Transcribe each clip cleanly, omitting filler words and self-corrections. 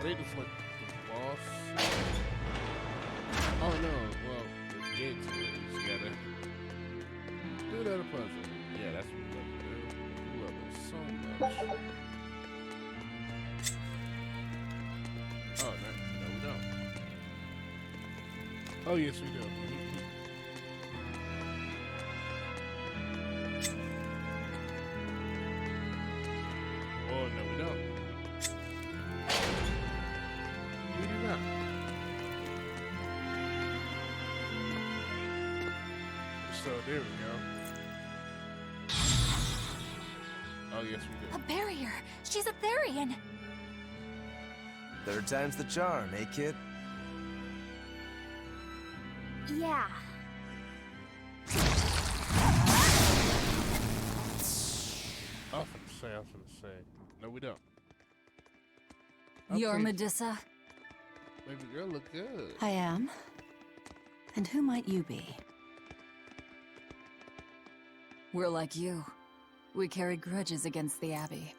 Wait, it's like the boss. Oh no, well, there's gates here. You just gotta do that a puzzle. Yeah, that's what we love to do. We love it so much. Oh, no, we don't. Oh, yes, we do. Oh, no, we don't. We do not. So, there we go. Oh, yes, we do. A barrier! She's a Therian! Third time's the charm, eh, kid? Yeah. I was gonna say. No, we don't. You're Okay. Medusa? Baby girl look good. I am. And who might you be? We're like you. We carry grudges against the Abbey.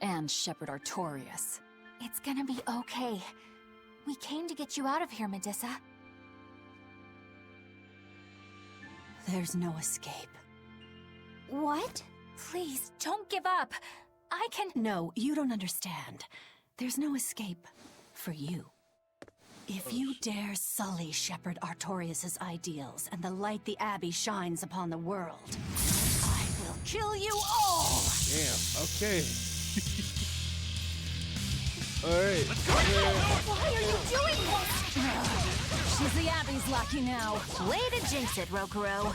And Shepherd Artorias. It's gonna be okay. We came to get you out of here, Medusa. There's no escape. What? Please, don't give up. I can... No, you don't understand. There's no escape for you. If you dare sully Shepherd Artorias' ideals and the light the Abbey shines upon the world, I will kill you all! Damn, okay. Alright. Why are you doing this? She's the Abbey's lucky now. Way to jinx it, Rokuro.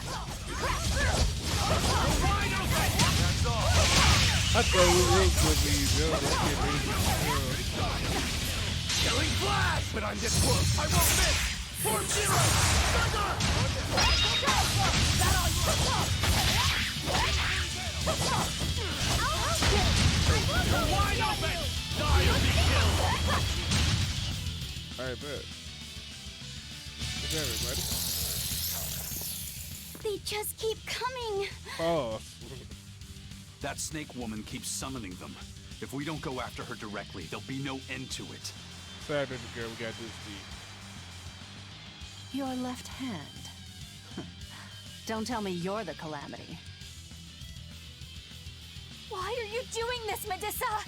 I thought we were with you, girl. Killing flash! But I'm this close, I won't miss! Form zero! You're wide open! Die or be killed! Alright, bet. What's everybody? They just keep coming. Oh. That snake woman keeps summoning them. If we don't go after her directly, there'll be no end to it. Sorry, baby girl, we gotta do this deep. Your left hand. Don't tell me you're the Calamity. Why are you doing this, Medusa?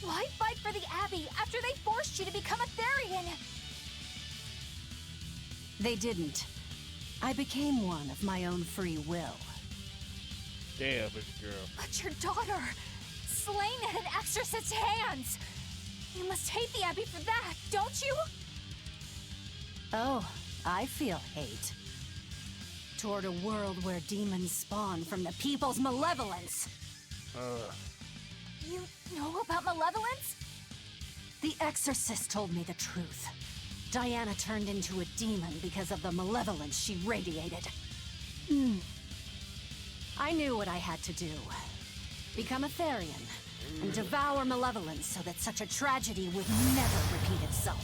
Why fight for the Abbey after they forced you to become a Therian? They didn't. I became one of my own free will. Damn, baby girl. But your daughter, slain at an exorcist's hands. You must hate the Abbey for that, don't you? Oh, I feel hate. Toward a world where demons spawn from the people's malevolence. You know about malevolence? The exorcist told me the truth. Diana turned into a demon because of the malevolence she radiated. I knew what I had to do. Become a Therian, and devour malevolence so that such a tragedy would never repeat itself.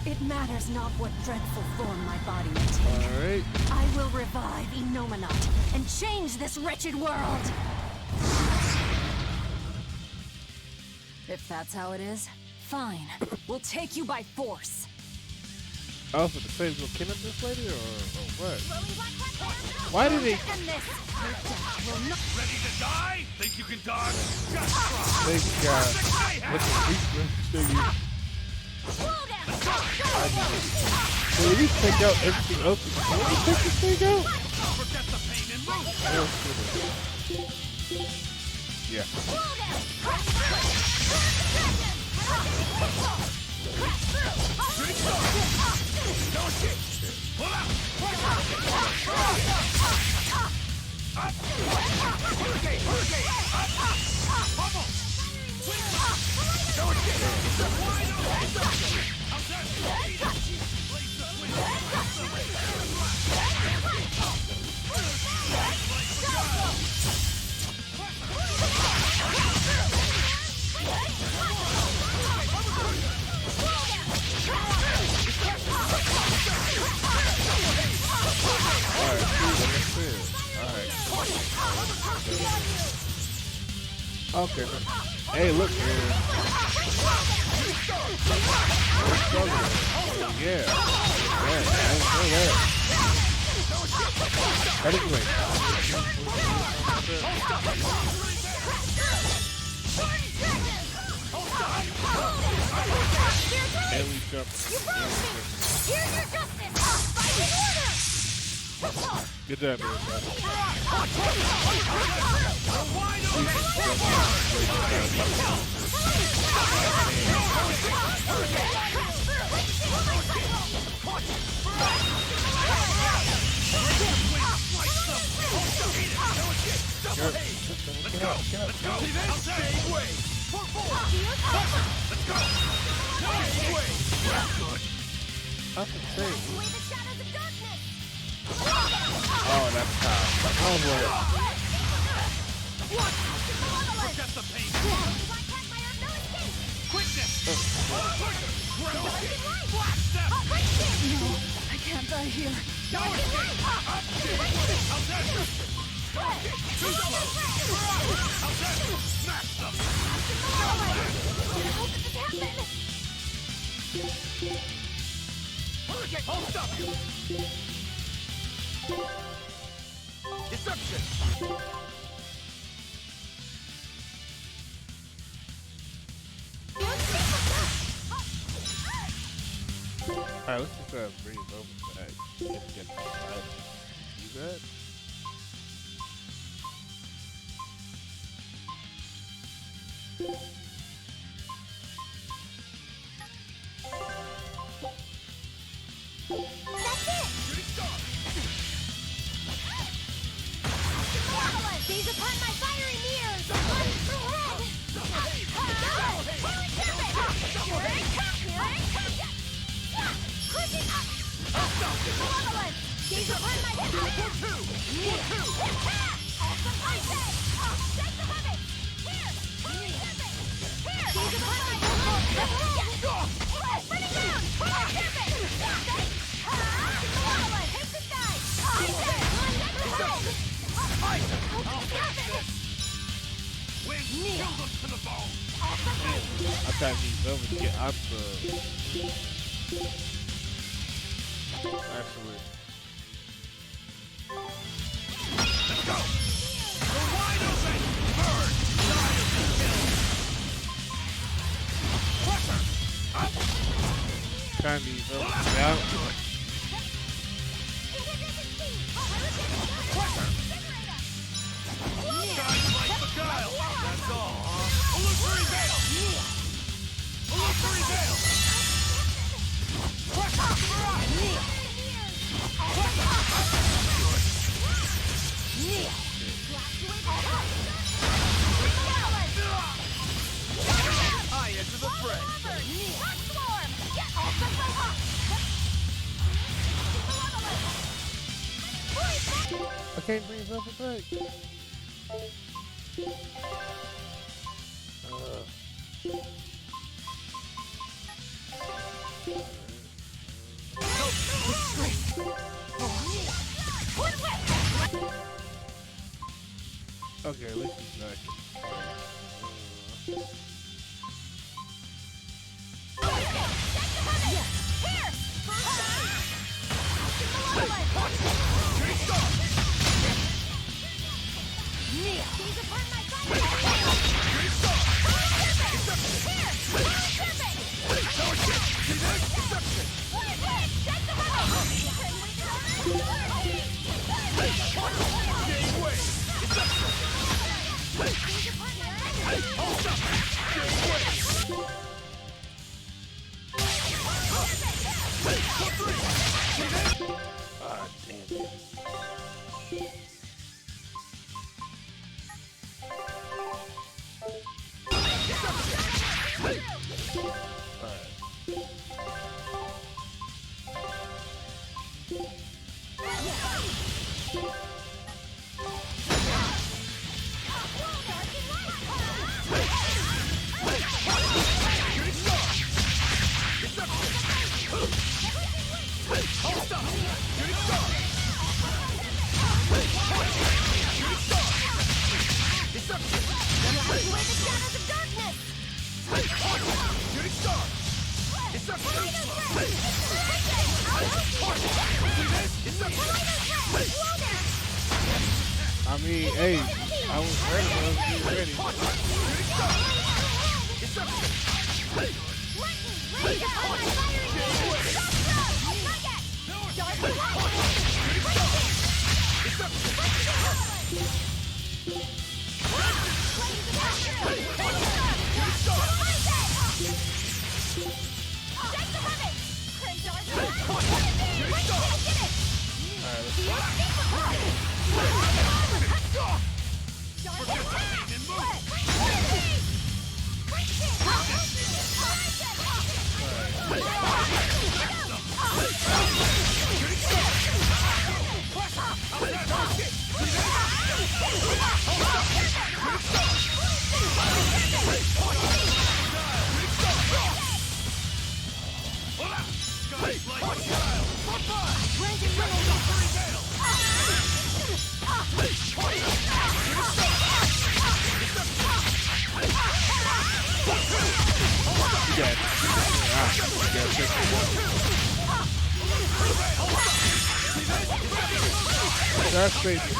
It matters not what dreadful form my body may take. Alright. I will revive Enominat and change this wretched world! If that's how it is, fine. We'll take you by force. I was gonna say, we'll kill him this lady, or what? Why did they... And this, your death will not... Ready to die? Think you can dodge? Just try! Thank God. Look at these things. So you take out everything else. Can you take this thing out? Forget the pain and move! Yeah. Okay. Hey, look here. Yeah. That is great. Daily jump. Here's your justice! Fighting order! Good job, man. That's insane. Oh, that's how. Oh, boy. Forget the pain. Quickness. I can't die here. Hold up. Deception. Alright, let's just bring it over to that. Get the side. Do that. That's it! Gaze upon my fiery mirrors! Run through red! Here I come! Pushing up! Malevolent! Gaze upon my awesome eyesight! Shake the heavens! Here! Here! Gaze upon my running down! Malevolent! Hit the sky! Wind, kill them to the bone. I thought these over to get up the. Actually. Let's go. We're wide open. Burn. Die if you kill. Crusher. Up. Time these over to get out. Guys like beguile. That's all, huh? Illusory veil. Illusory veil. Crusher. I enter the fray. I can't bring it over back. Okay, at least he's back. Hey, I was ready. I was getting ready. That's crazy.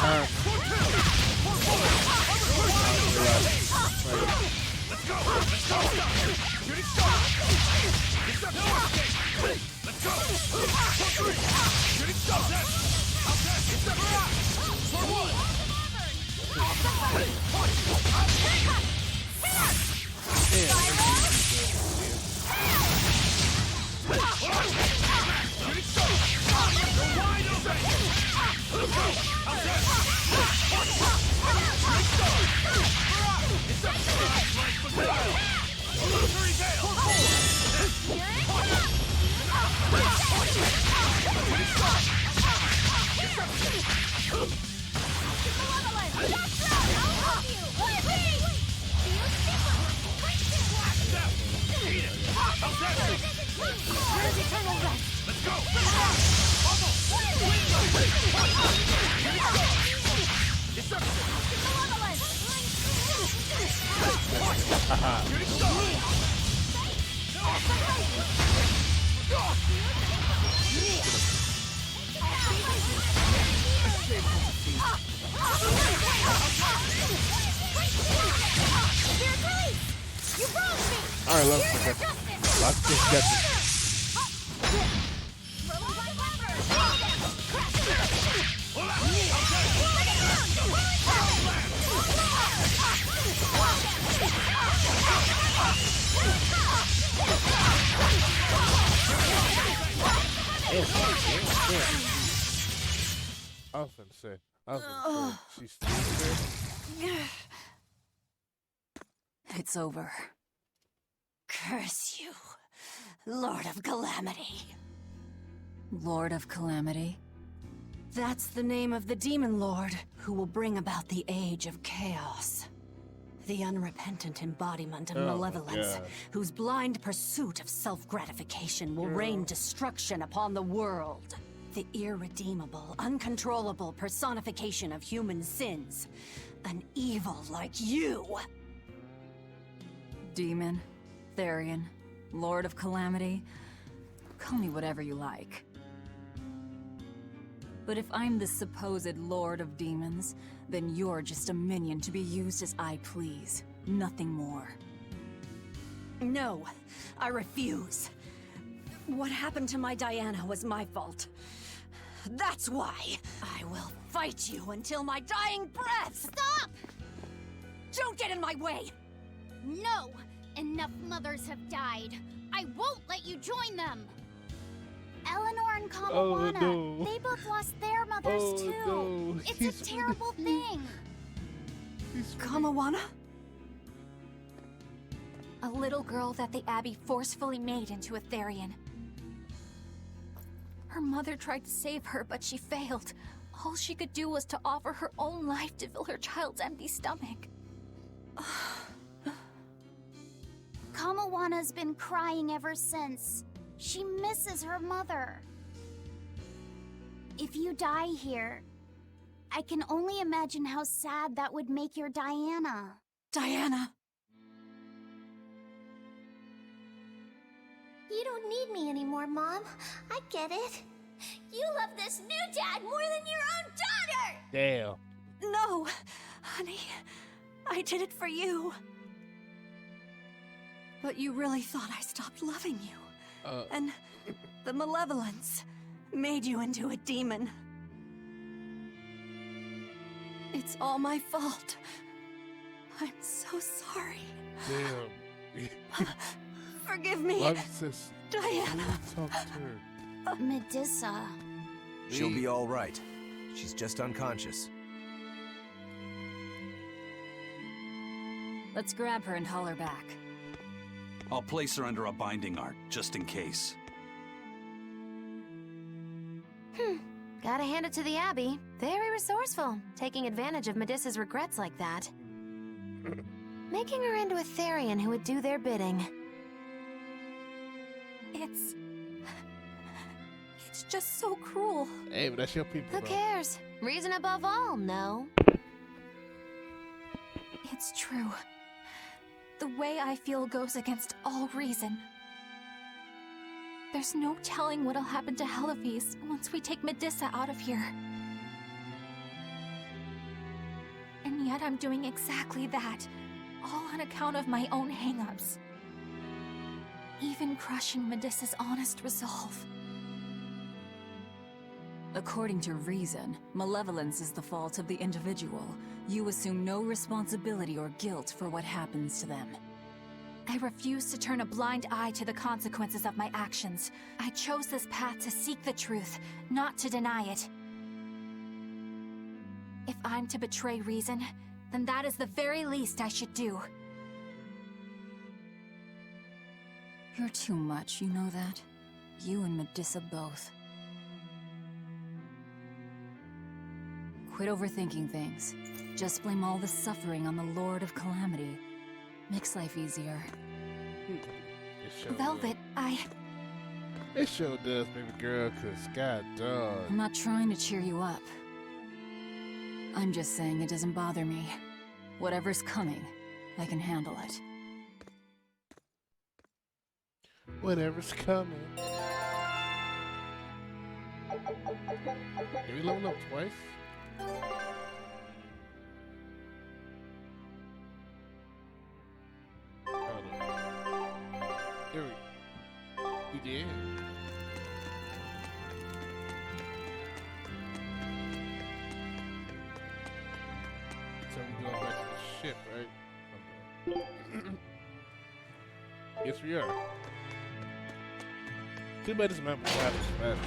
Alright, let's just get this. I was gonna say, she's still there. It's over. Curse you, Lord of Calamity. Lord of Calamity? That's the name of the Demon Lord who will bring about the Age of Chaos. The unrepentant embodiment of malevolence, whose blind pursuit of self-gratification will rain destruction upon the world. The irredeemable, uncontrollable personification of human sins. An evil like you. Demon, Therian, Lord of Calamity. Call me whatever you like. But if I'm the supposed Lord of Demons, then you're just a minion to be used as I please. Nothing more. No, I refuse. What happened to my Diana was my fault. That's why I will fight you until my dying breath! Stop! Don't get in my way! No! Enough mothers have died. I won't let you join them! Eleanor and Kamawana, no. they both lost their mothers too. No. It's a terrible thing. Kamawana? A little girl that the Abbey forcefully made into a Therian. Her mother tried to save her, but she failed. All she could do was to offer her own life to fill her child's empty stomach. Kamawana's been crying ever since. She misses her mother. If you die here, I can only imagine how sad that would make your Diana. Diana! You don't need me anymore, Mom. I get it. You love this new dad more than your own daughter! Damn. No! Honey, I did it for you. But you really thought I stopped loving you. And the malevolence made you into a demon. It's all my fault. I'm so sorry. Damn. Forgive me, Love sis. Diana. Talk to her. Medusa. She'll be all right. She's just unconscious. Let's grab her and haul her back. I'll place her under a binding art, just in case. Gotta hand it to the Abbey. Very resourceful, taking advantage of Medusa's regrets like that. Making her into a Therian who would do their bidding. It's just so cruel. Hey, but that's your people. Who cares? Reason above all, no? It's true. The way I feel goes against all reason. There's no telling what'll happen to Heliphys once we take Medusa out of here. And yet I'm doing exactly that, all on account of my own hang-ups. Even crushing Medusa's honest resolve. According to reason, malevolence is the fault of the individual. You assume no responsibility or guilt for what happens to them. I refuse to turn a blind eye to the consequences of my actions. I chose this path to seek the truth, not to deny it. If I'm to betray reason, then that is the very least I should do. You're too much, you know that? You and Medusa both. Quit overthinking things. Just blame all the suffering on the Lord of Calamity. Makes life easier. Velvet, It sure does, baby girl, cause god dog. I'm not trying to cheer you up. I'm just saying it doesn't bother me. Whatever's coming, I can handle it. Whatever's coming. Did we level up twice? Hold on. Here we did. So we're going back to the ship, right? Okay. Yes, we are. Too bad this map is faster.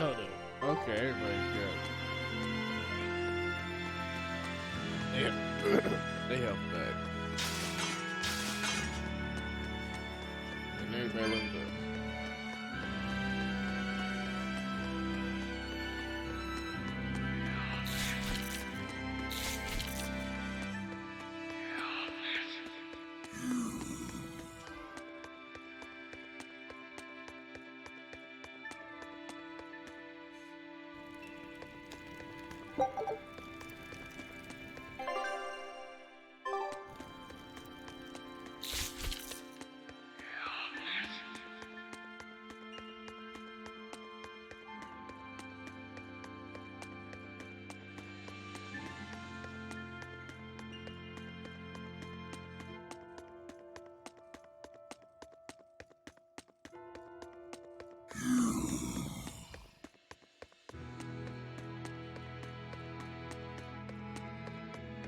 Oh no. Okay, everybody's good. Yeah. They help back. And everybody leveled up.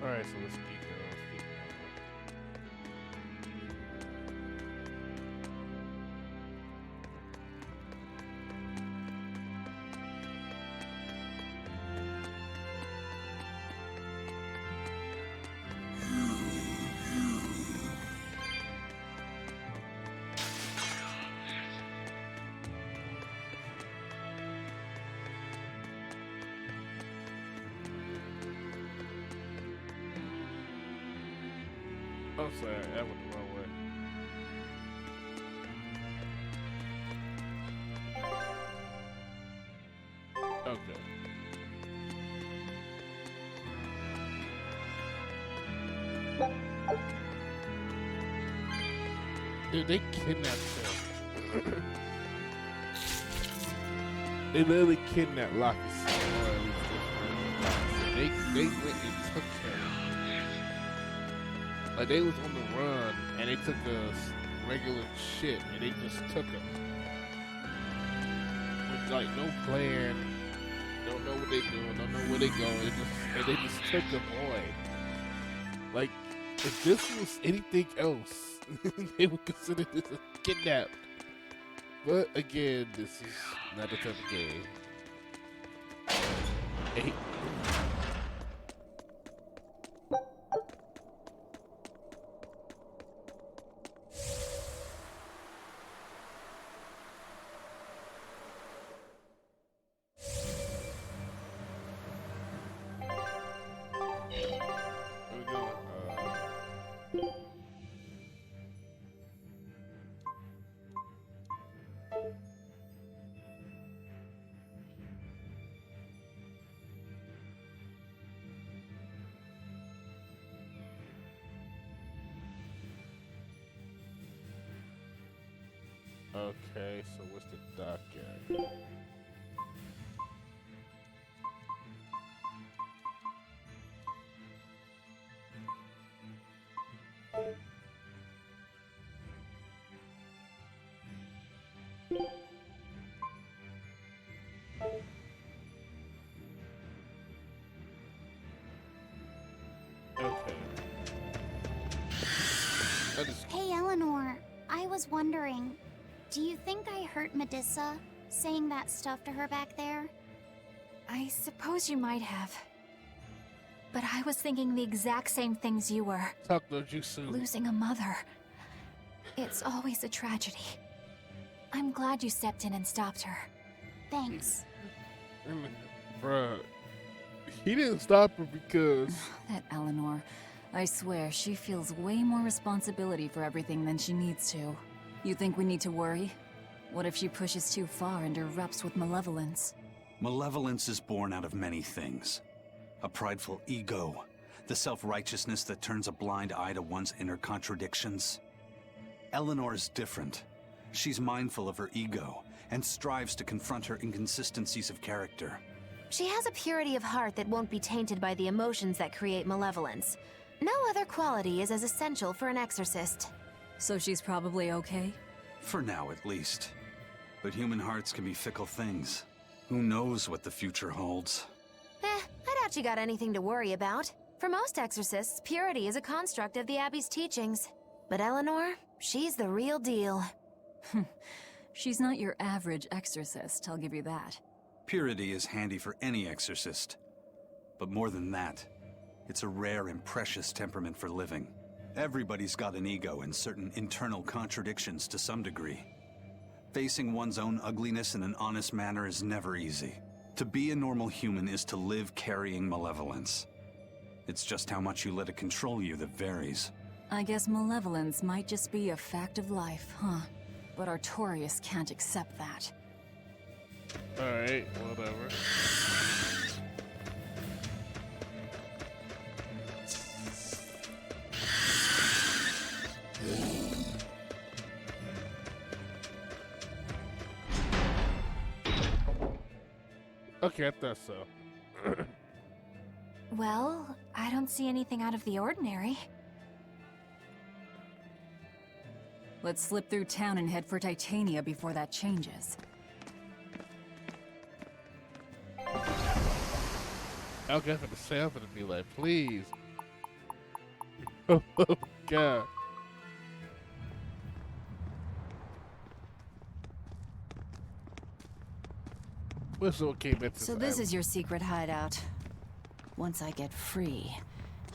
Alright, so let's keep going. Oh, sorry, that went the wrong way. Dude, they kidnapped him. They literally kidnapped Lockie. They went and took him. Like they was on the run and they took a regular ship and they just took him. With like no plan, don't know what they doing, don't know where they going, and they just took him away. Like if this was anything else, they would consider this a kidnap. But again, this is not the type of game. Hey. Okay, so what's the dock at? Okay. Hey, Eleanor. I was wondering, do you think I hurt Medusa saying that stuff to her back there? I suppose you might have. But I was thinking the exact same things you were. Talk to you soon. Losing a mother. It's always a tragedy. I'm glad you stepped in and stopped her. Thanks. Bruh, he didn't stop her because... That Eleanor. I swear, she feels way more responsibility for everything than she needs to. You think we need to worry? What if she pushes too far and erupts with malevolence? Malevolence is born out of many things. A prideful ego, the self-righteousness that turns a blind eye to one's inner contradictions. Eleanor is different. She's mindful of her ego and strives to confront her inconsistencies of character. She has a purity of heart that won't be tainted by the emotions that create malevolence. No other quality is as essential for an exorcist. So she's probably okay? For now, at least. But human hearts can be fickle things. Who knows what the future holds? I doubt you got anything to worry about. For most exorcists, purity is a construct of the Abbey's teachings. But Eleanor, she's the real deal. She's not your average exorcist, I'll give you that. Purity is handy for any exorcist. But more than that, it's a rare and precious temperament for living. Everybody's got an ego and certain internal contradictions to some degree. Facing one's own ugliness in an honest manner is never easy. To be a normal human is to live carrying malevolence. It's just how much you let it control you that varies. I guess malevolence might just be a fact of life, huh? But Artorias can't accept that. Alright, whatever. Okay, I thought so. Well, I don't see anything out of the ordinary. Let's slip through town and head for Titania before that changes. I was gonna say, I'm gonna be like, please. Oh, God. So this is your secret hideout. Once I get free,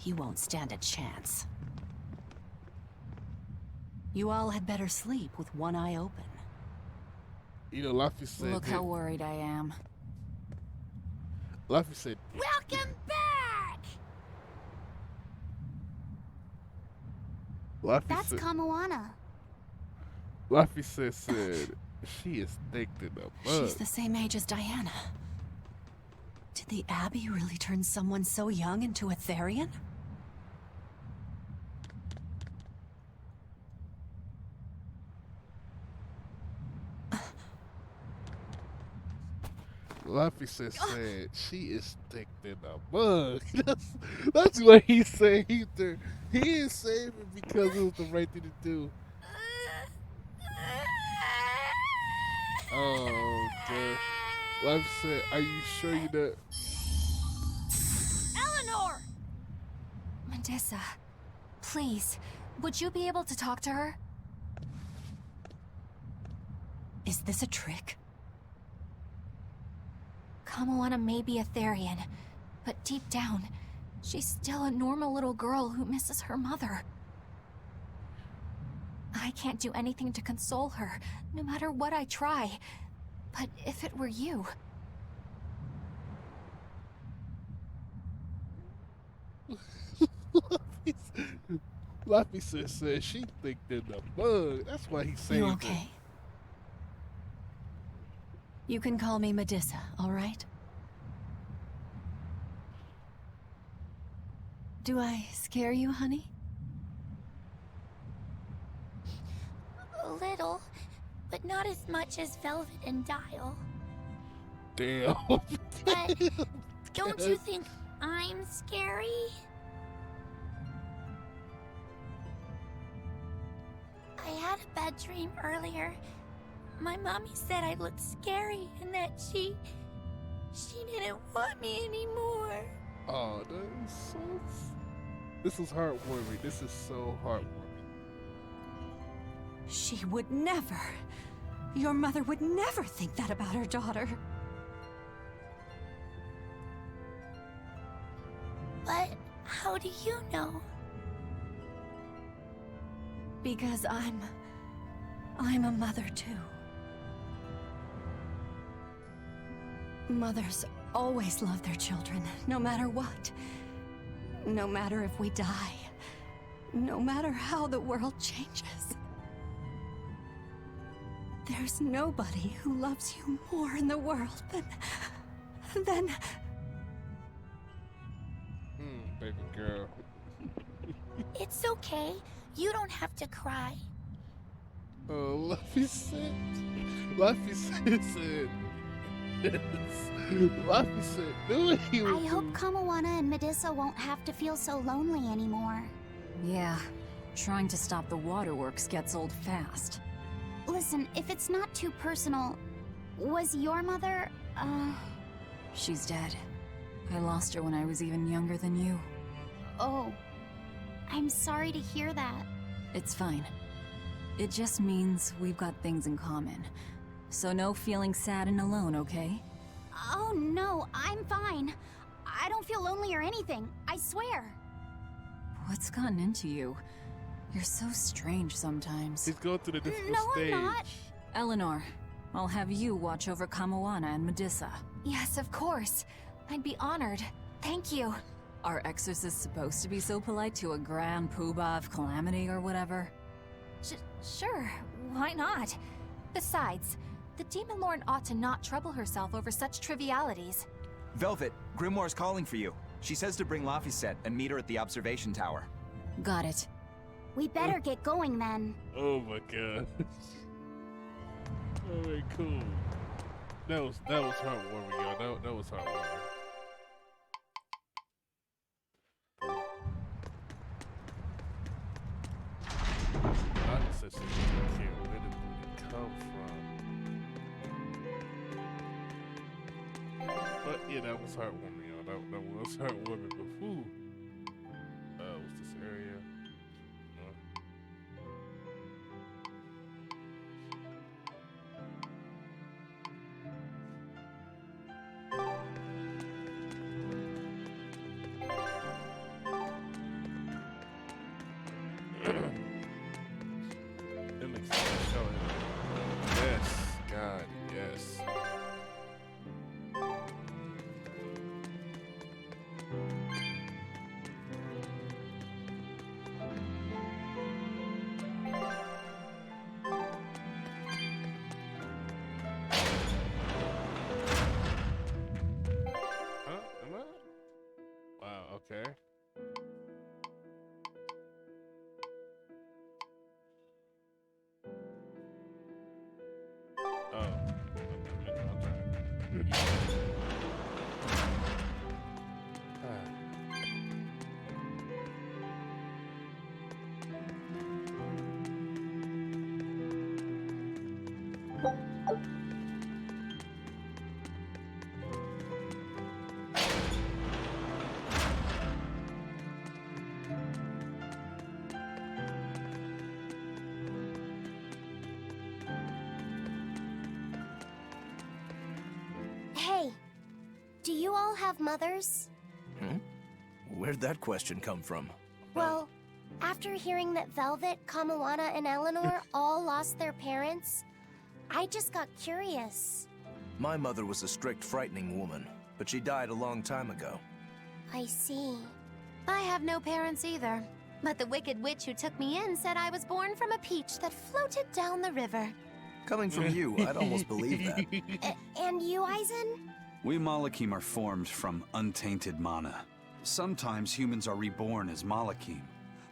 you won't stand a chance. You all had better sleep with one eye open. You know, Luffy said... Look how worried I am. Luffy said... Welcome back! That's Kamoana. Luffy said, she is thick in the mud. She's the same age as Diana. Did the Abbey really turn someone so young into a Therian? Laffy said she is thick than a mug. That's what he's saying. He is saying it because it was the right thing to do. Oh, God. Laffy said, "Are you sure you not?" Eleanor! Medissa, please, would you be able to talk to her? Is this a trick? Kamoana may be a Therian, but deep down, she's still a normal little girl who misses her mother. I can't do anything to console her, no matter what I try. But if it were you... Laffy said she thick than a mug. That's why he's saying You okay? You can call me Medissa, all right? Do I scare you, honey? A little, but not as much as Velvet and Dial. Damn. But don't you think I'm scary? I had a bad dream earlier. My mommy said I looked scary and that she didn't want me anymore. Oh, that is so. This is heartwarming. This is so heartwarming. She would never. Your mother would never think that about her daughter. But how do you know? Because I'm a mother too. Mothers always love their children, no matter what. No matter if we die. No matter how the world changes. There's nobody who loves you more in the world than... Baby girl. It's okay. You don't have to cry. Oh, Laffy said. Laffy said. Laffy said, "Do it." I hope Kamoana and Medissa won't have to feel so lonely anymore. Yeah, trying to stop the waterworks gets old fast. Listen, if it's not too personal, was your mother, She's dead. I lost her when I was even younger than you. Oh, I'm sorry to hear that. It's fine. It just means we've got things in common. So no feeling sad and alone, okay? Oh no, I'm fine. I don't feel lonely or anything, I swear. What's gotten into you? You're so strange sometimes. He's going through the difficult No, stage. I'm not. Eleanor, I'll have you watch over Kamoana and Medissa. Yes, of course. I'd be honored. Thank you. Are exorcists supposed to be so polite to a grand poobah of calamity or whatever? Sure, why not? Besides, the Demon Lord ought to not trouble herself over such trivialities. Velvet, Grimoire's calling for you. She says to bring Laphicet and meet her at the observation tower. Got it. We better get going then. Oh my god. Alright, cool. That was heartwarming, y'all. That was heartwarming. I just said something I can't. Where did it come from? But yeah, that was heartwarming, y'all. That was heartwarming. But whew. What's this area? That makes sense. Show it. Yes, God, yes. Huh? Am I? Wow, okay. Hey, do you all have mothers? Where'd that question come from? Well, after hearing that Velvet, Kamawana, and Eleanor all lost their parents, I just got curious. My mother was a strict, frightening woman, but she died a long time ago. I see. I have no parents either. But the wicked witch who took me in said I was born from a peach that floated down the river. Coming from you, I'd almost believe that. And you, Eisen? We Malakim are formed from untainted mana. Sometimes humans are reborn as Malakim,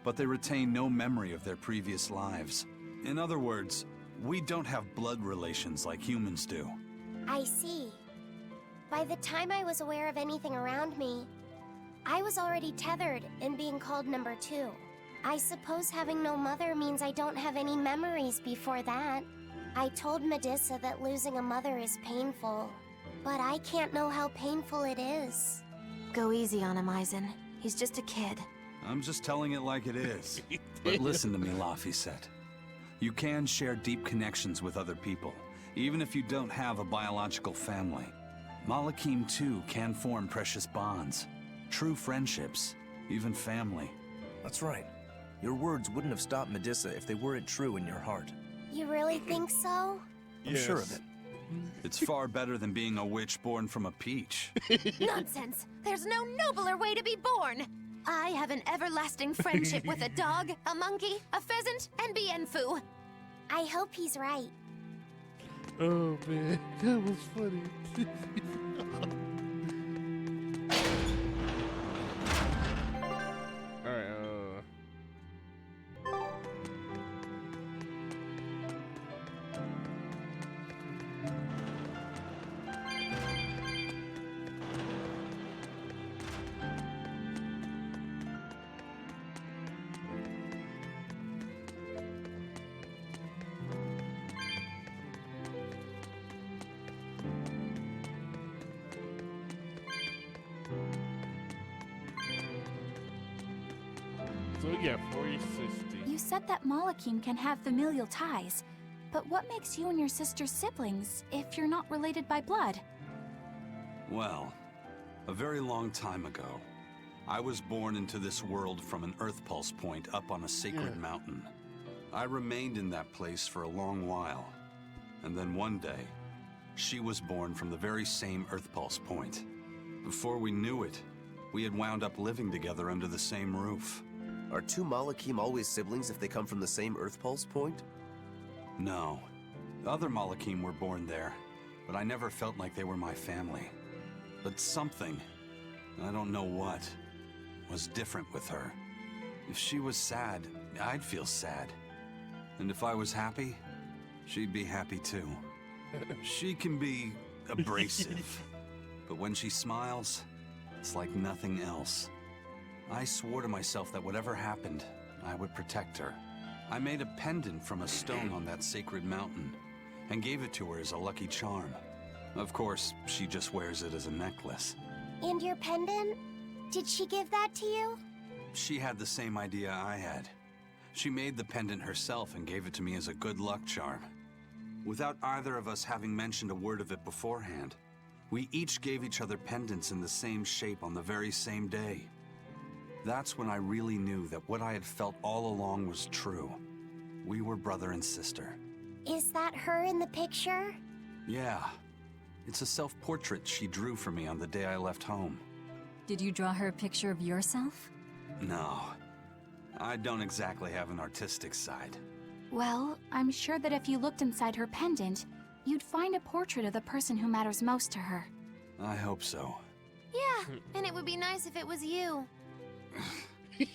but they retain no memory of their previous lives. In other words, we don't have blood relations like humans do. I see. By the time I was aware of anything around me, I was already tethered and being called number 2. I suppose having no mother means I don't have any memories before that. I told Medusa that losing a mother is painful, but I can't know how painful it is. Go easy on him, Eisen. He's just a kid. I'm just telling it like it is. But listen to me, Laphicet. You can share deep connections with other people, even if you don't have a biological family. Malakim, too, can form precious bonds. True friendships, even family. That's right. Your words wouldn't have stopped Medusa if they weren't true in your heart. You really think so? I'm sure of it. It's far better than being a witch born from a peach. Nonsense! There's no nobler way to be born! I have an everlasting friendship with a dog, a monkey, a pheasant, and Bienfu. I hope he's right. Oh man, that was funny. Alright, so we got 4060. You said that Malakim can have familial ties, but what makes you and your sister siblings if you're not related by blood? Well, a very long time ago, I was born into this world from an Earth Pulse point up on a sacred mountain. I remained in that place for a long while, and then one day, she was born from the very same Earth Pulse point. Before we knew it, we had wound up living together under the same roof. Are two Malakim always siblings if they come from the same Earth Pulse point? No. Other Malakim were born there, but I never felt like they were my family. But something, I don't know what, was different with her. If she was sad, I'd feel sad. And if I was happy, she'd be happy too. She can be abrasive, but when she smiles, it's like nothing else. I swore to myself that whatever happened, I would protect her. I made a pendant from a stone on that sacred mountain and gave it to her as a lucky charm. Of course, she just wears it as a necklace. And your pendant? Did she give that to you? She had the same idea I had. She made the pendant herself and gave it to me as a good luck charm. Without either of us having mentioned a word of it beforehand, we each gave each other pendants in the same shape on the very same day. That's when I really knew that what I had felt all along was true. We were brother and sister. Is that her in the picture? Yeah. It's a self-portrait she drew for me on the day I left home. Did you draw her a picture of yourself? No. I don't exactly have an artistic side. Well, I'm sure that if you looked inside her pendant, you'd find a portrait of the person who matters most to her. I hope so. Yeah, and it would be nice if it was you. Damn,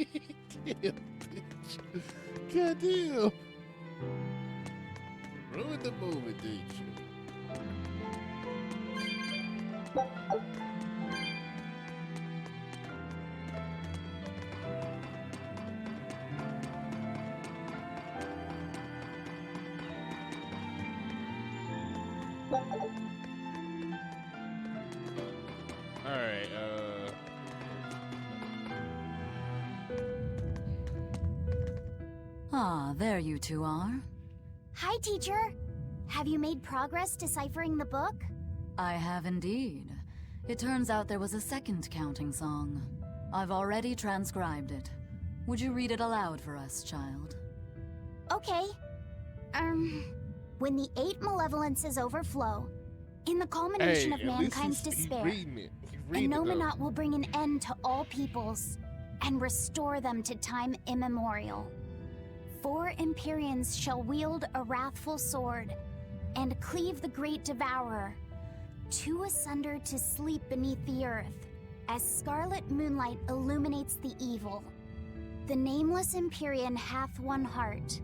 bitch. Goddamn. Ruined the moment, didn't you? Alright, Ah, there you two are. Hi, teacher. Have you made progress deciphering the book? I have indeed. It turns out there was a second counting song. I've already transcribed it. Would you read it aloud for us, child? Okay. When the 8 malevolences overflow, in the culmination of at least mankind's he's despair, reading it. He's reading it, though. Innominat will bring an end to all peoples and restore them to time immemorial. 4 Empyreans shall wield a wrathful sword and cleave the great devourer, 2 asunder to sleep beneath the earth, as scarlet moonlight illuminates the evil. The nameless Empyrean hath one heart.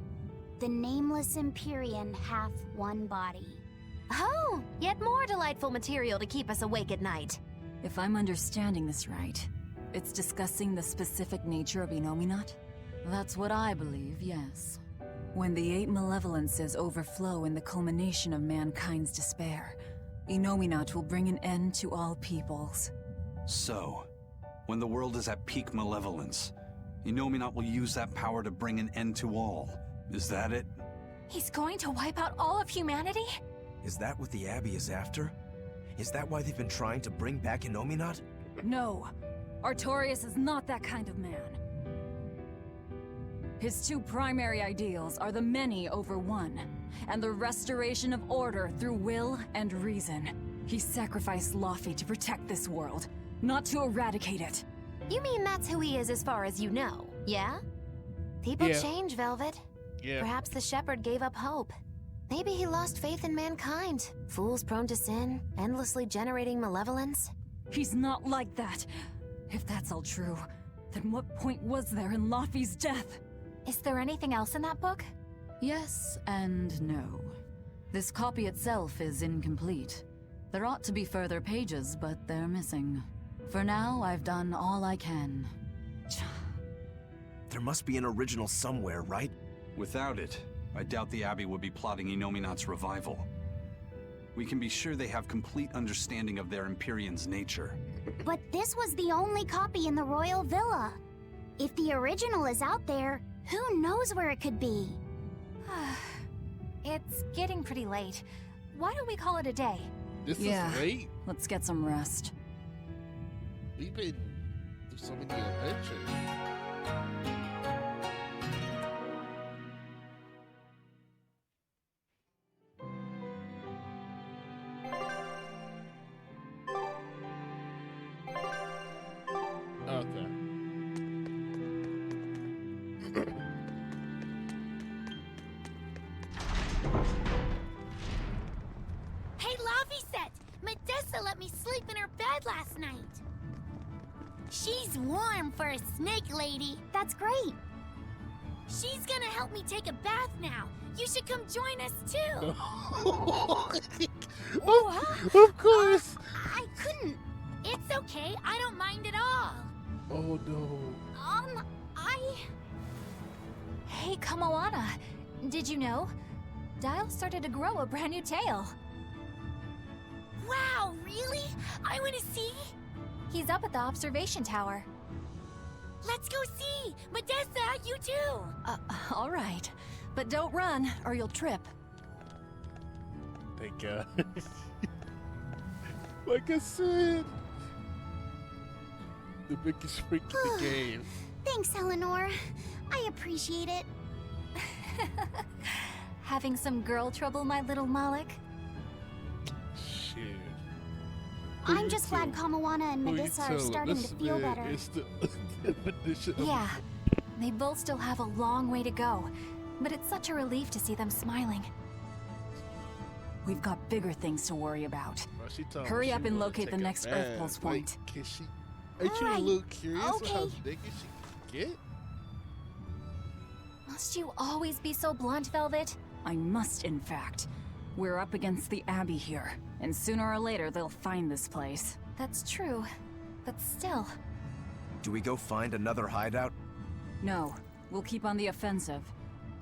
The nameless Empyrean hath one body. Oh, yet more delightful material to keep us awake at night. If I'm understanding this right, it's discussing the specific nature of Innominat? That's what I believe, yes. When the 8 malevolences overflow in the culmination of mankind's despair, Innominat will bring an end to all peoples. So, when the world is at peak malevolence, Innominat will use that power to bring an end to all. Is that it? He's going to wipe out all of humanity? Is that what the Abbey is after? Is that why they've been trying to bring back Innominat? No, Artorias is not that kind of man. His 2 primary ideals are the many over one, and the restoration of order through will and reason. He sacrificed Laufey to protect this world, not to eradicate it. You mean that's who he is as far as you know, yeah? People Yeah. change, Velvet. Yeah. Perhaps the shepherd gave up hope. Maybe he lost faith in mankind. Fools prone to sin, endlessly generating malevolence. He's not like that. If that's all true, then what point was there in Laufey's death? Is there anything else in that book? Yes and no. This copy itself is incomplete. There ought to be further pages, but they're missing. For now, I've done all I can. There must be an original somewhere, right? Without it, I doubt the Abbey would be plotting Innominat's revival. We can be sure they have complete understanding of their Empyrean's nature. But this was the only copy in the royal villa. If the original is out there, who knows where it could be? It's getting pretty late. Why don't we call it a day? This Yeah. is late. Let's get some rest. We've been through so many adventures. Okay. Hey, Laufey, Medessa let me sleep in her bed last night. She's warm for a snake lady. That's great. She's gonna help me take a bath now. You should come join us too. Of course. I couldn't. It's okay. I don't mind at all. Oh no. Hey, Kamoana. Did you know? Dial started to grow a brand new tail. Wow, really? I want to see. He's up at the observation tower. Let's go see. Medessa, you too. All right. But don't run, or you'll trip. Thank God. Like I said, the biggest freak in the game. Thanks, Eleanor. I appreciate it. Having some girl trouble, my little Malik? Shit. I'm just glad Kamawana and Medessa are starting to feel better. It's the definition of Yeah. They both still have a long way to go, but it's such a relief to see them smiling. We've got bigger things to worry about. Well, she told me Hurry she up and wanna locate the take a next Earth bath. Pulse point. Like, can she? Ain't you a Alright, little curious of how okay. naked she can get? Must you always be so blunt, Velvet? I must, in fact. We're up against the Abbey here, and sooner or later they'll find this place. That's true, but still. Do we go find another hideout? No, we'll keep on the offensive.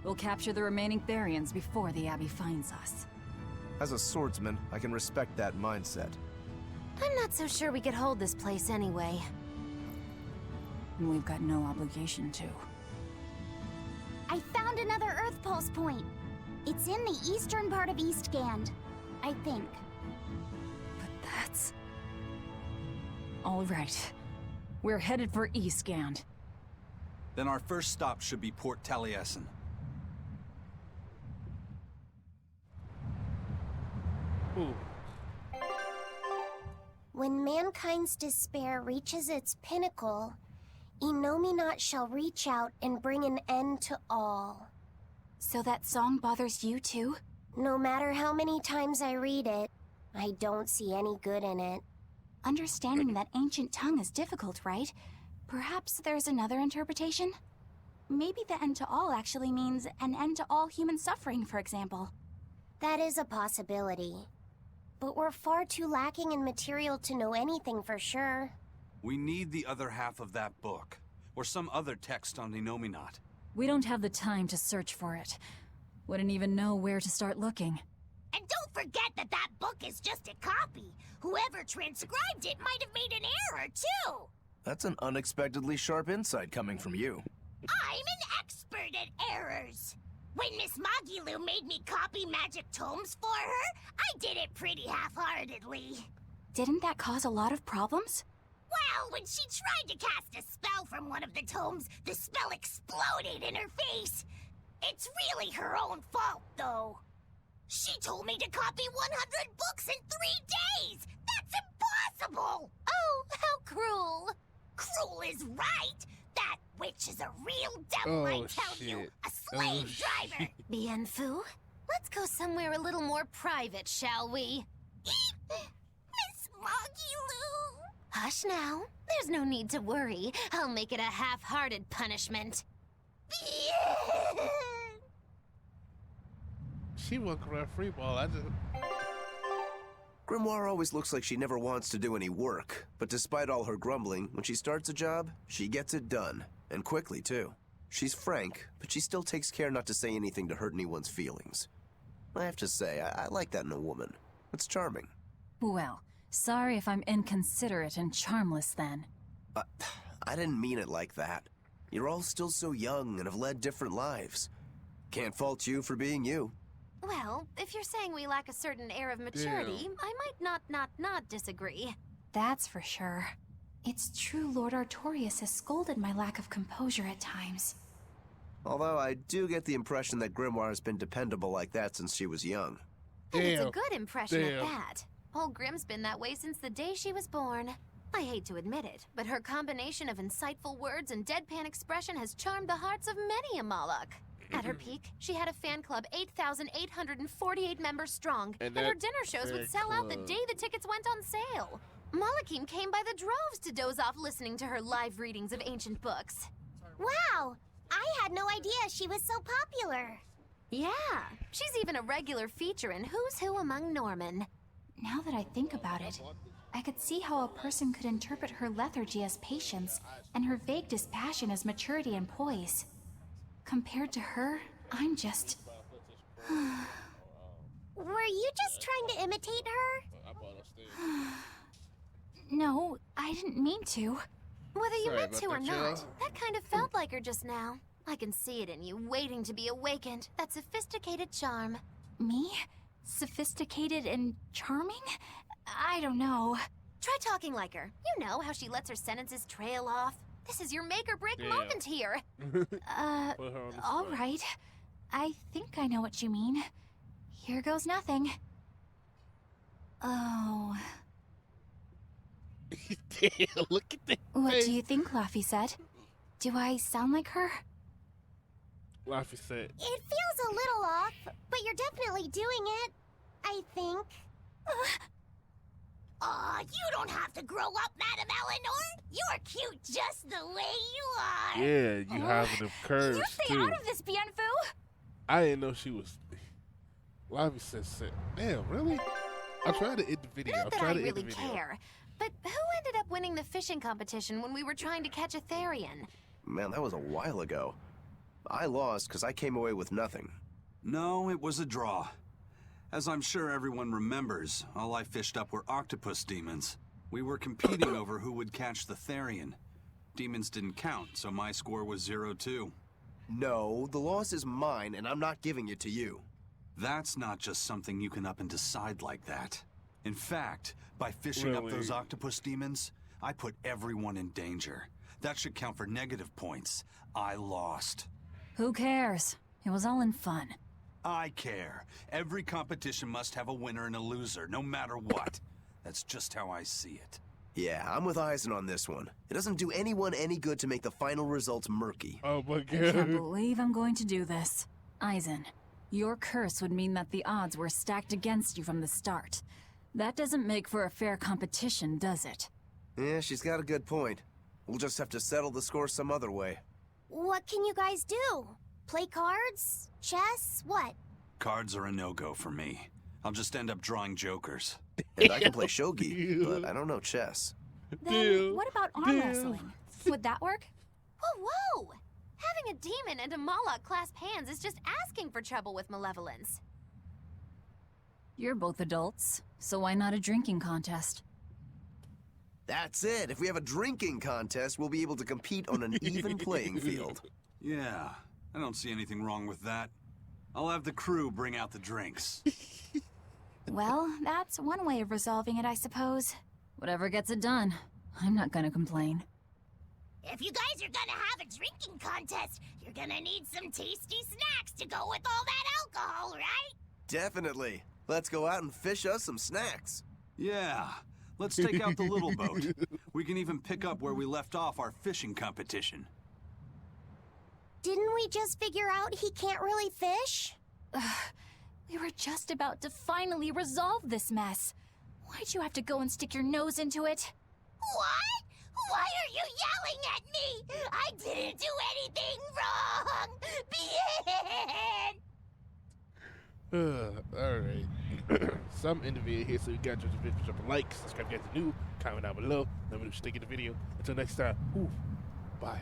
We'll capture the remaining Therians before the Abbey finds us. As a swordsman, I can respect that mindset. I'm not so sure we could hold this place anyway. And we've got no obligation to. I found another Earth Pulse point. It's in the eastern part of Eastgand, I think. But that's... All right. We're headed for Eastgand. Then our first stop should be Port Taliesin. Ooh. When mankind's despair reaches its pinnacle, Innominat shall reach out and bring an end to all. So that song bothers you too? No matter how many times I read it, I don't see any good in it. Understanding that ancient tongue is difficult, right? Perhaps there's another interpretation? Maybe the end to all actually means an end to all human suffering, for example. That is a possibility. But we're far too lacking in material to know anything for sure. We need the other half of that book, or some other text on Innominat. We don't have the time to search for it. Wouldn't even know where to start looking. And don't forget that that book is just a copy. Whoever transcribed it might have made an error, too. That's an unexpectedly sharp insight coming from you. I'm an expert at errors. When Miss Magilu made me copy magic tomes for her, I did it pretty half-heartedly. Didn't that cause a lot of problems? Well, when she tried to cast a spell from one of the tomes, the spell exploded in her face. It's really her own fault, though. She told me to copy 100 books in 3 days! That's impossible! Oh, how cruel! Cruel is right! That witch is a real devil, I tell you! A slave driver! Bien Phu, let's go somewhere a little more private, shall we? Miss Magilu! Hush now. There's no need to worry. I'll make it a half-hearted punishment. She won't run free ball. I just... Grimoire always looks like she never wants to do any work, but despite all her grumbling, when she starts a job, she gets it done. And quickly, too. She's frank, but she still takes care not to say anything to hurt anyone's feelings. I have to say, I like that in a woman. It's charming. Well, sorry if I'm inconsiderate and charmless then. I didn't mean it like that. You're all still so young and have led different lives. Can't fault you for being you. Well, if you're saying we lack a certain air of maturity, I might not disagree. That's for sure. It's true Lord Artorias has scolded my lack of composure at times. Although I do get the impression that Grimoire has been dependable like that since she was young. And it's a good impression at that. Old Grim's been that way since the day she was born. I hate to admit it, but her combination of insightful words and deadpan expression has charmed the hearts of many a Moloch. At her peak, she had a fan club 8,848 members strong, and her dinner shows would sell out the day the tickets went on sale. Molochim came by the droves to doze off listening to her live readings of ancient books. Wow! I had no idea she was so popular. Yeah, she's even a regular feature in Who's Who Among Norman. Now that I think about it, I could see how a person could interpret her lethargy as patience and her vague dispassion as maturity and poise. Compared to her, I'm just... Were you just trying to imitate her? No, I didn't mean to. Whether you meant to or not, that kind of felt like her just now. I can see it in you, waiting to be awakened. That sophisticated charm. Me? Sophisticated and charming? I don't know. Try talking like her. You know how she lets her sentences trail off. This is your make or break moment here. All right. I think I know what you mean. Here goes nothing. Oh. Damn, look at that. What do you think, Laffy said? Do I sound like her? Laffy said. It feels a little off, but you're definitely doing it. I think. Aw, you don't have to grow up, Madam Eleanor. You're cute just the way you are. Yeah, you have the curves, You stay too. out of this, Bien Phu. I didn't know she was... Laffy said, damn, really? I'll try to end the video. Not that I really care, but who ended up winning the fishing competition when we were trying to catch a Therian? Man, that was a while ago. I lost because I came away with nothing. No, it was a draw. As I'm sure everyone remembers, all I fished up were octopus demons. We were competing over who would catch the Therian. Demons didn't count, so my score was 0-2. No, the loss is mine, and I'm not giving it to you. That's not just something you can up and decide like that. In fact, by fishing up those octopus demons, I put everyone in danger. That should count for negative points. I lost. Who cares? It was all in fun. I care. Every competition must have a winner and a loser, no matter what. That's just how I see it. Yeah, I'm with Eisen on this one. It doesn't do anyone any good to make the final results murky. Oh my I god. can't believe I'm going to do this. Eisen, your curse would mean that the odds were stacked against you from the start. That doesn't make for a fair competition, does it? Yeah, she's got a good point. We'll just have to settle the score some other way. What can you guys do? Play cards? Chess? What? Cards are a no-go for me. I'll just end up drawing jokers. And I can play shogi, but I don't know chess. Then what about arm wrestling? Would that work? Whoa, whoa! Having a demon and a Moloch clasp hands is just asking for trouble with malevolence. You're both adults, so why not a drinking contest? That's it. If we have a drinking contest, we'll be able to compete on an even playing field. Yeah, I don't see anything wrong with that. I'll have the crew bring out the drinks. Well, that's one way of resolving it, I suppose. Whatever gets it done. I'm not gonna complain. If you guys are gonna have a drinking contest, you're gonna need some tasty snacks to go with all that alcohol, right? Definitely. Let's go out and fish us some snacks. Yeah, let's take out the little boat. We can even pick up where we left off our fishing competition. Didn't we just figure out he can't really fish? We were just about to finally resolve this mess. Why'd you have to go and stick your nose into it? What? Why are you yelling at me? I didn't do anything wrong! Alright. Some end the video here, so you guys just video, drop a like, subscribe if you guys are new, comment down below, let me know what you think of the video. Until next time, bye.